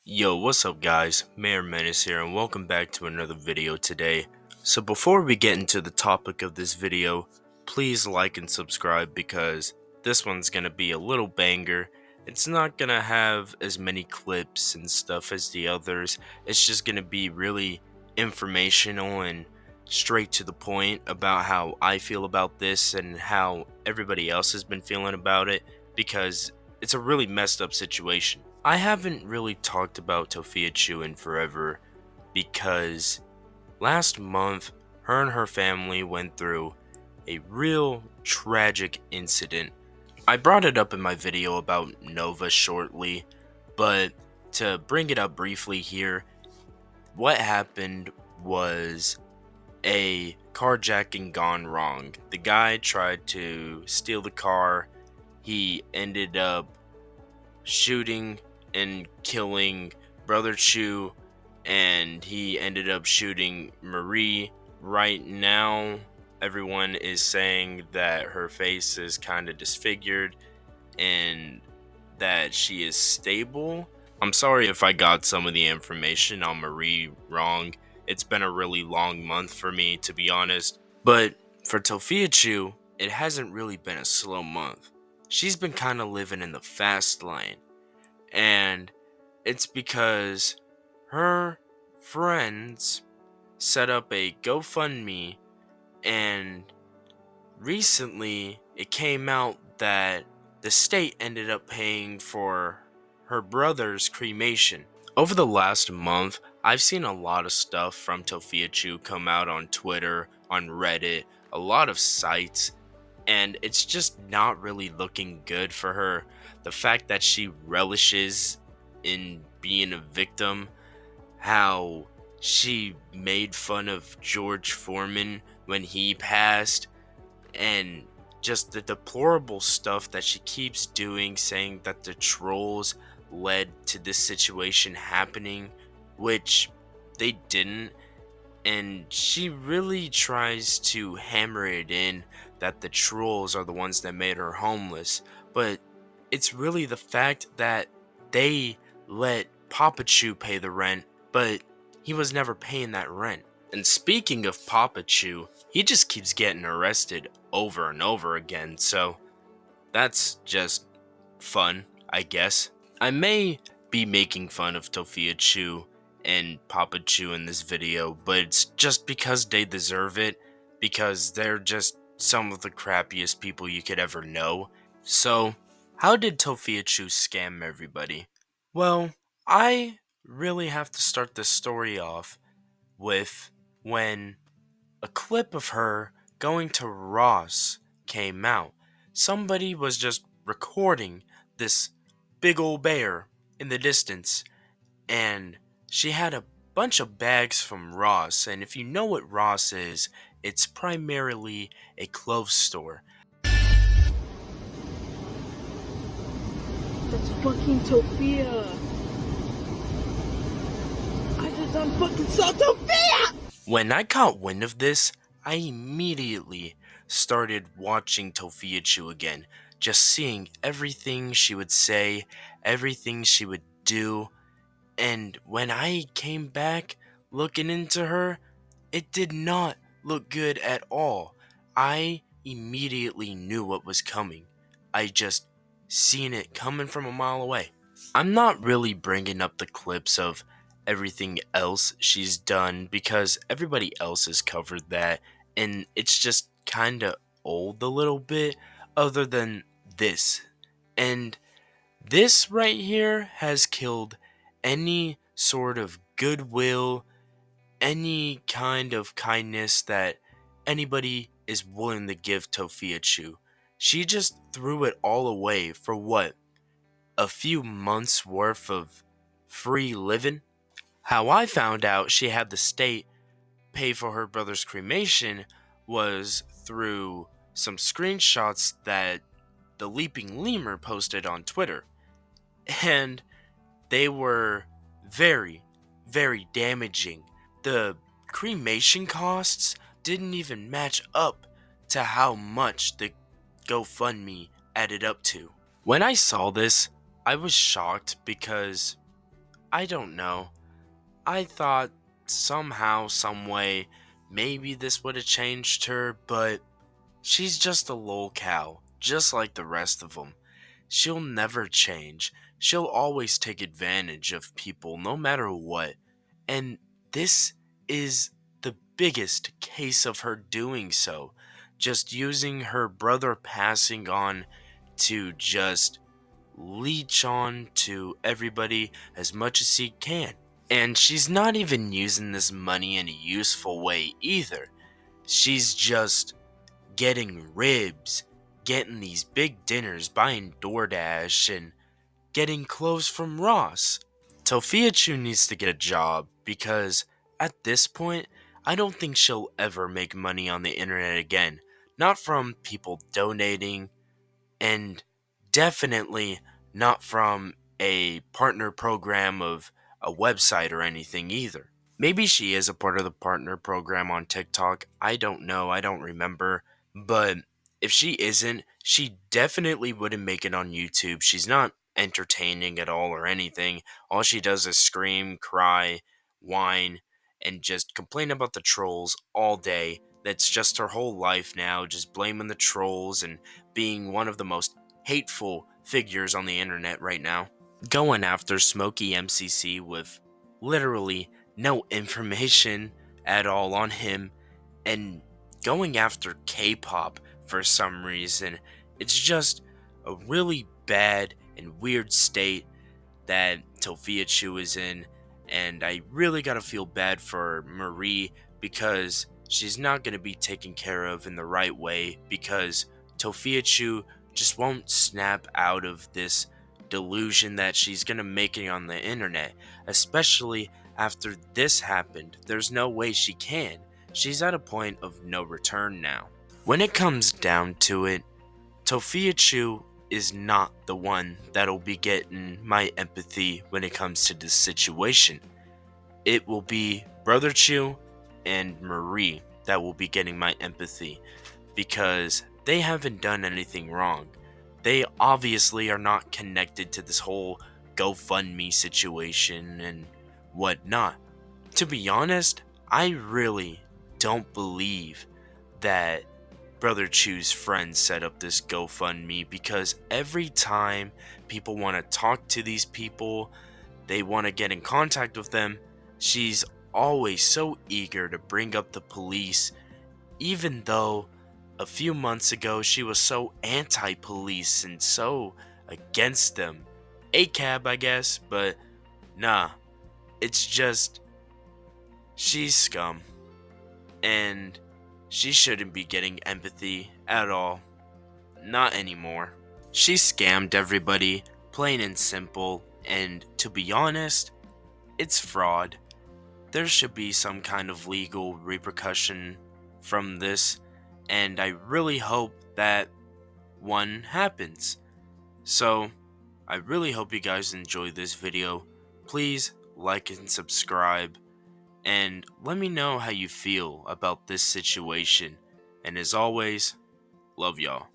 Yo, what's up guys? Mayor Menace here and welcome back to another video today. So before we get into the topic of this video, please like and subscribe because this one's gonna be a little banger. It's not gonna have as many clips and stuff as the others. It's just gonna be really informational and straight to the point about how I feel about this and how everybody else has been feeling about it because it's a really messed up situation. I haven't really talked about Tophiachu in forever because last month her and her family went through a real tragic incident. I brought it up in my video about Nova shortly, but to bring it up briefly here, what happened was a carjacking gone wrong. The guy tried to steal the car. He ended up shooting and killing Brother Chu, and he ended up shooting Marie. Right now, everyone is saying that her face is kind of disfigured and that she is stable. I'm sorry if I got some of the information on Marie wrong. It's been a really long month for me, to be honest. But for Tophiachu, it hasn't really been a slow month. She's been kind of living in the fast lane. And it's because her friends set up a GoFundMe, and recently it came out that the state ended up paying for her brother's cremation. Over the last month, I've seen a lot of stuff from Tophiachu come out on Twitter, on Reddit, a lot of sites, and it's just not really looking good for her. The fact that she relishes in being a victim, how she made fun of George Foreman when he passed, and just the deplorable stuff that she keeps doing, saying that the trolls led to this situation happening, which they didn't. And she really tries to hammer it in that the trolls are the ones that made her homeless, but it's really the fact that they let Papa Chu pay the rent, but he was never paying that rent. And speaking of Papa Chu, he just keeps getting arrested over and over again, so that's just fun, I guess. I may be making fun of Tophiachu and Papa Chu in this video, but it's just because they deserve it, because they're just some of the crappiest people you could ever know. So, how did Tophiachu scam everybody? Well, I really have to start this story off with when a clip of her going to Ross came out. Somebody was just recording this big old bear in the distance, and she had a bunch of bags from Ross. And if you know what Ross is, it's primarily a clothes store. That's fucking Tophia. I just done fucking saw Tophia! When I caught wind of this, I immediately started watching Tophiachu again, just seeing everything she would say, everything she would do. And when I came back looking into her, it did not look good at all. I immediately knew what was coming. I just seen it coming from a mile away. I'm not really bringing up the clips of everything else she's done because everybody else has covered that, and it's just kinda old a little bit, other than this. And this right here has killed any sort of goodwill, any kind of kindness that anybody is willing to give Tophiachu. She just threw it all away for what? A few months worth of free living? How I found out she had the state pay for her brother's cremation was through some screenshots that the Leaping Lemur posted on Twitter. And they were very, very damaging. The cremation costs didn't even match up to how much the GoFundMe added up to. When I saw this, I was shocked because I don't know. I thought somehow, some way, maybe this would have changed her, but she's just a lolcow, just like the rest of them. She'll never change. She'll always take advantage of people no matter what. And this is the biggest case of her doing so. Just using her brother passing on to just leech on to everybody as much as he can. And she's not even using this money in a useful way either. She's just getting ribs, getting these big dinners, buying DoorDash, and getting clothes from Ross. Tophiachu needs to get a job because at this point, I don't think she'll ever make money on the internet again. Not from people donating, and definitely not from a partner program of a website or anything either. Maybe she is a part of the partner program on TikTok. I don't know. I don't remember. But if she isn't, she definitely wouldn't make it on YouTube. She's not entertaining at all or anything. All she does is scream, cry, whine, and just complain about the trolls all day. That's just her whole life now, just blaming the trolls and being one of the most hateful figures on the internet right now. Going after Smokey MCC with literally no information at all on him, and going after K-pop for some reason. It's just a really bad and weird state that Tophiachu is in, and I really gotta feel bad for Marie because she's not gonna be taken care of in the right way because Tophiachu just won't snap out of this delusion that she's gonna make it on the internet, especially after this happened. There's no way she can. She's at a point of no return now. When it comes down to it, Tophiachu is not the one that'll be getting my empathy when it comes to this situation. It will be Brother Chu and Marie that will be getting my empathy because they haven't done anything wrong. They obviously are not connected to this whole GoFundMe situation and whatnot. To be honest, I really don't believe that Brother Chu's friends set up this GoFundMe because every time people want to talk to these people, they want to get in contact with them, she's always so eager to bring up the police, even though a few months ago she was so anti-police and so against them. ACAB, I guess, but nah, it's just she's scum. And she shouldn't be getting empathy at all. Not anymore. She scammed everybody, plain and simple, and to be honest, it's fraud. There should be some kind of legal repercussion from this, and I really hope that one happens. So, I really hope you guys enjoy this video. Please like and subscribe, and let me know how you feel about this situation. And as always, love y'all.